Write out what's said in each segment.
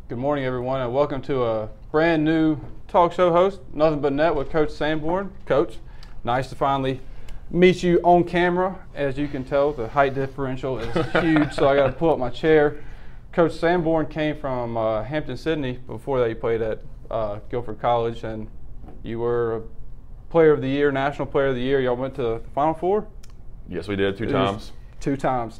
Good morning, everyone, and welcome to a brand new talk show host, Nothing But Net with Coach Sanborn. Coach, nice to finally meet you on camera. As you can tell, the height differential is huge, so I got to pull up my chair. Coach Sanborn came from Hampton-Sydney before that. You played at Guilford College, and you were a Player of the Year, National Player of the Year. Y'all went to the Final Four? Yes, we did. Two times. Two times.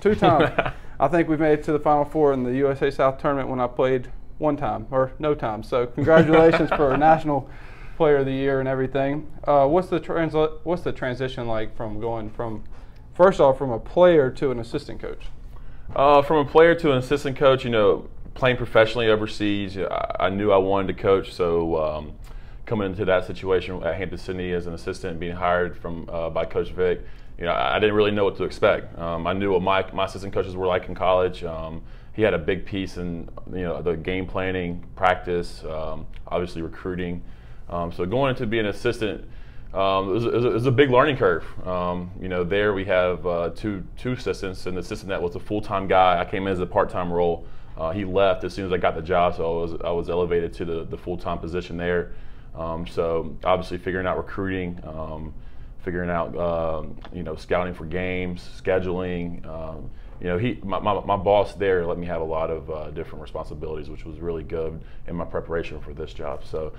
I think we made it to the Final Four in the USA South tournament when I played one time, or no time. So congratulations for National Player of the Year and everything. What's the transition like from going from, first off, from a player to an assistant coach? From a player to an assistant coach, playing professionally overseas, I knew I wanted to coach. So coming into that situation at Hampton-Sydney as an assistant, being hired by Coach Vic, I didn't really know what to expect. I knew what my assistant coaches were like in college. He had a big piece in the game planning, practice, obviously recruiting. So going into being an assistant, it was a big learning curve. There we have two assistants, and the assistant that was a full-time guy. I came in as a part-time role. He left as soon as I got the job, so I was elevated to the full-time position there. So obviously figuring out recruiting, figuring out scouting for games, scheduling. My boss there let me have a lot of different responsibilities, which was really good in my preparation for this job. So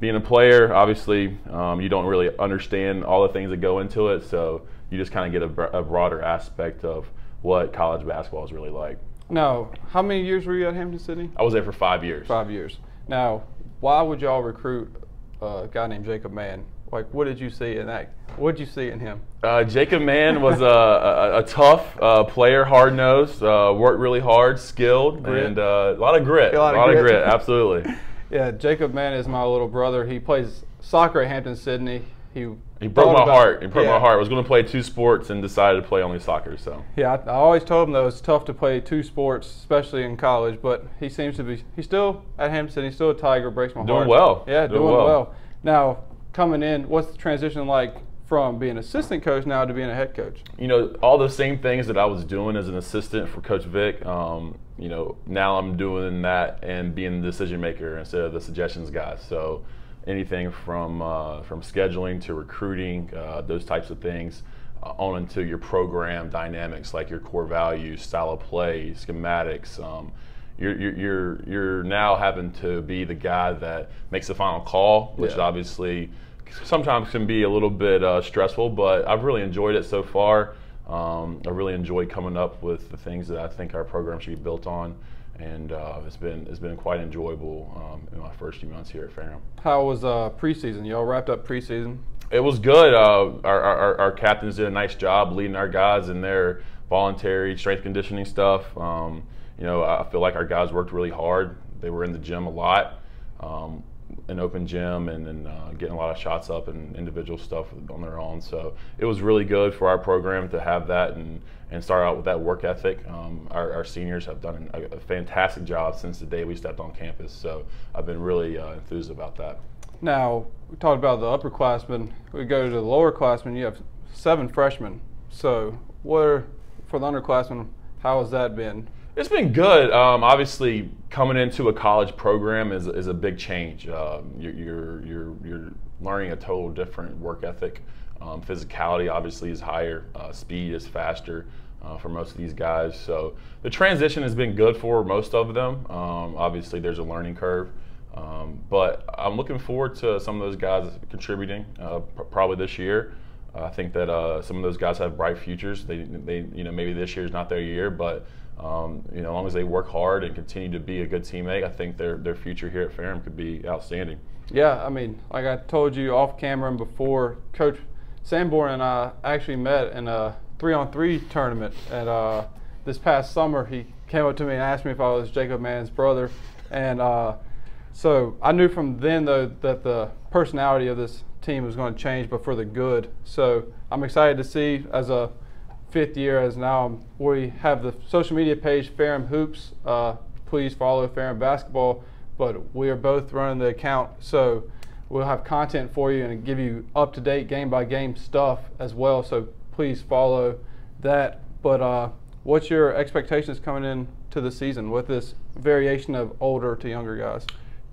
being a player, obviously, you don't really understand all the things that go into it, so you just kind of get a broader aspect of what college basketball is really like. Now, how many years were you at Hampton-Sydney? I was there for 5 years. 5 years. Now, why would y'all recruit a guy named Jacob Mann? Like, what did you see in that? What did you see in him? Jacob Mann was a tough player, hard-nosed, worked really hard, skilled, and a lot of grit. A lot of grit, absolutely. Yeah, Jacob Mann is my little brother. He plays soccer at Hampton-Sydney. He broke my heart. He broke my heart. I was going to play two sports and decided to play only soccer. So yeah, I always told him though it's tough to play two sports, especially in college. But he seems to be. He's still at Hampton-Sydney. He's still a Tiger. Breaks my heart. Doing well. Yeah, doing well. Now coming in, what's the transition like from being assistant coach now to being a head coach? All the same things that I was doing as an assistant for Coach Vic. Now I'm doing that and being the decision maker instead of the suggestions guy. So anything from scheduling to recruiting, those types of things, on into your program dynamics like your core values, style of play, schematics. You're now having to be the guy that makes the final call, which obviously sometimes can be a little bit stressful, but I've really enjoyed it so far. I really enjoyed coming up with the things that I think our program should be built on, and it's been quite enjoyable in my first few months here at Ferrum. How was preseason? Y'all wrapped up preseason? It was good. Our captains did a nice job leading our guys in their voluntary strength conditioning stuff. I feel like our guys worked really hard. They were in the gym a lot, an open gym, and then getting a lot of shots up and individual stuff on their own. So it was really good for our program to have that and start out with that work ethic. Our seniors have done a fantastic job since the day we stepped on campus. So I've been really enthused about that. Now, we talked about the upperclassmen. We go to the lowerclassmen. You have 7 freshmen. So for the underclassmen, how has that been? It's been good. Obviously, coming into a college program is a big change. You're learning a total different work ethic. Physicality obviously is higher. Speed is faster for most of these guys. So the transition has been good for most of them. Obviously, there's a learning curve. But I'm looking forward to some of those guys contributing probably this year. I think that some of those guys have bright futures. They maybe this year is not their year, but as long as they work hard and continue to be a good teammate, I think their future here at Ferrum could be outstanding. Yeah, I mean, like I told you off camera and before, Coach Sanborn and I actually met in a 3-on-3 tournament. And this past summer, he came up to me and asked me if I was Jacob Mann's brother. And so I knew from then, though, that the personality of this team was going to change, but for the good. So I'm excited to see, as a 5th year, as now we have the social media page Ferrum Hoops. Please follow Ferrum Basketball, but we are both running the account, so we'll have content for you and give you up-to-date game-by-game stuff as well, so please follow that. But what's your expectations coming in to the season with this variation of older to younger guys?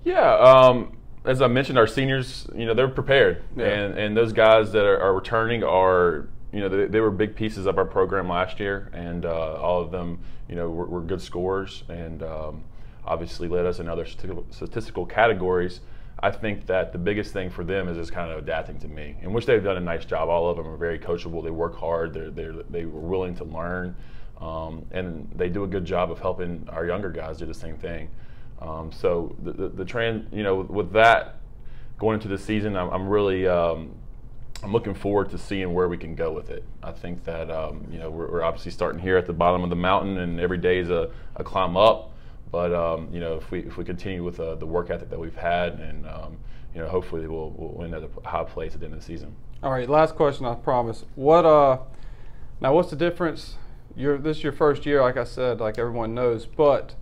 Yeah, as I mentioned, our seniors, they're prepared, Yeah. and those guys that are returning are, they were big pieces of our program last year, and all of them, were good scorers, and obviously led us in other statistical categories. I think that the biggest thing for them is just kind of adapting to me, in which they've done a nice job. All of them are very coachable. They work hard. They were willing to learn, and they do a good job of helping our younger guys do the same thing. So the trend, with that going into the season, I'm really I'm looking forward to seeing where we can go with it. I think that we're obviously starting here at the bottom of the mountain, and every day is a climb up. But if we continue with the work ethic that we've had, and hopefully we'll end at a high place at the end of the season. All right, last question, I promise. Now what's the difference? This is your first year, like I said, like everyone knows, but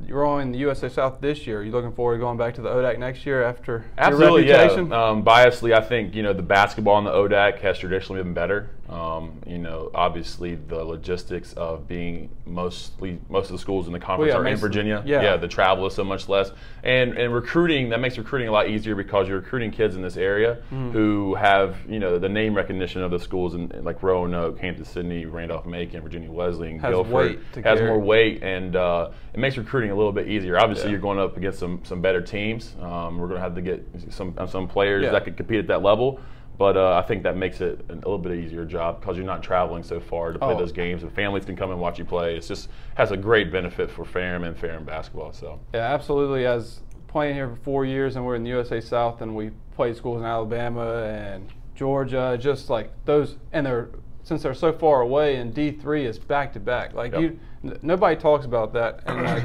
you're on the USA South this year. Are you looking forward to going back to the ODAC next year after Absolutely, your reputation? Yeah. Biasly, I think the basketball in the ODAC has traditionally been better. Obviously the logistics of being most of the schools in the conference are in Virginia. Yeah, the travel is so much less, and recruiting, that makes recruiting a lot easier because you're recruiting kids in this area who have the name recognition of the schools in like Roanoke, Hampton-Sydney, Randolph-Macon, Virginia Wesleyan, Guilford has more weight, and it makes recruiting a little bit easier. Obviously, you're going up against some better teams. We're going to have to get some players that could compete at that level. But I think that makes it a little bit easier job because you're not traveling so far to play those games. And families can come and watch you play. It's just has a great benefit for Ferrum and Ferrum basketball. So yeah, absolutely. As playing here for 4 years, and we're in the USA South, and we played schools in Alabama and Georgia, just like those, and since they're so far away, and D3 is back to back. Like nobody talks about that, and like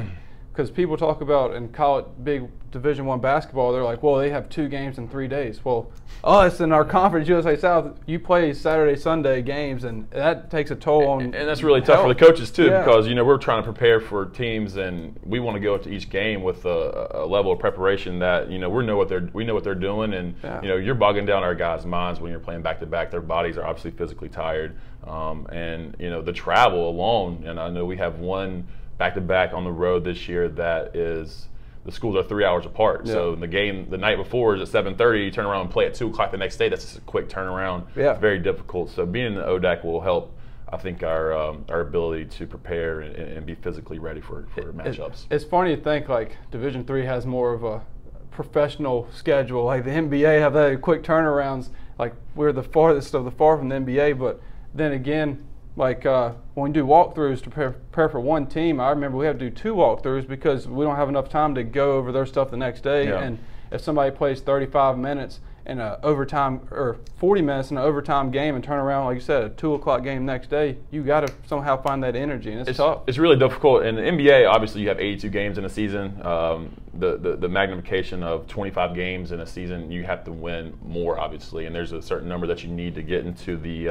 because people talk about and call it big Division I basketball, they're like, well, they have 2 games in 3 days. Well, us in our conference, USA South, you play Saturday, Sunday games, and that takes a toll on. And that's really tough for the coaches too, because we're trying to prepare for teams, and we want to go into each game with a level of preparation that we know what they're doing, and you're bogging down our guys' minds when you're playing back to back. Their bodies are obviously physically tired, and the travel alone. And I know we have one back-to-back on the road this year that is, the schools are 3 hours apart. Yeah. So the game the night before is at 7:30. You turn around and play at 2 o'clock the next day. That's just a quick turnaround. Yeah. It's very difficult. So being in the ODAC will help, I think, our ability to prepare and be physically ready for matchups. It's funny to think like Division III has more of a professional schedule. Like the NBA have that quick turnarounds. Like we're the farthest of the far from the NBA, but then again, like when we do walkthroughs to prepare for one team, I remember we have to do 2 walkthroughs because we don't have enough time to go over their stuff the next day. Yeah. And if somebody plays 35 minutes in an overtime, or 40 minutes in an overtime game, and turn around, like you said, a 2 o'clock game next day, you got to somehow find that energy, and it's tough. It's really difficult. In the NBA, obviously, you have 82 games in a season. The magnification of 25 games in a season, you have to win more, obviously, and there's a certain number that you need to get into the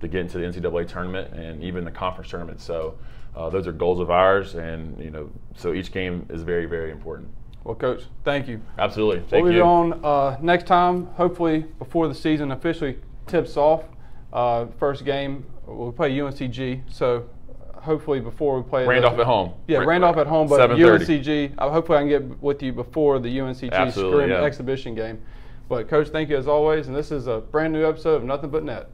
NCAA tournament and even the conference tournament. So those are goals of ours, and so each game is very, very important. Well, Coach, thank you. Absolutely. We'll be on next time, hopefully before the season officially tips off. First game, we'll play UNCG, so hopefully before we play Randolph at home. Yeah, Randolph at home, but UNCG. Hopefully I can get with you before the UNCG exhibition game. But Coach, thank you as always, and this is a brand new episode of Nothing But Net.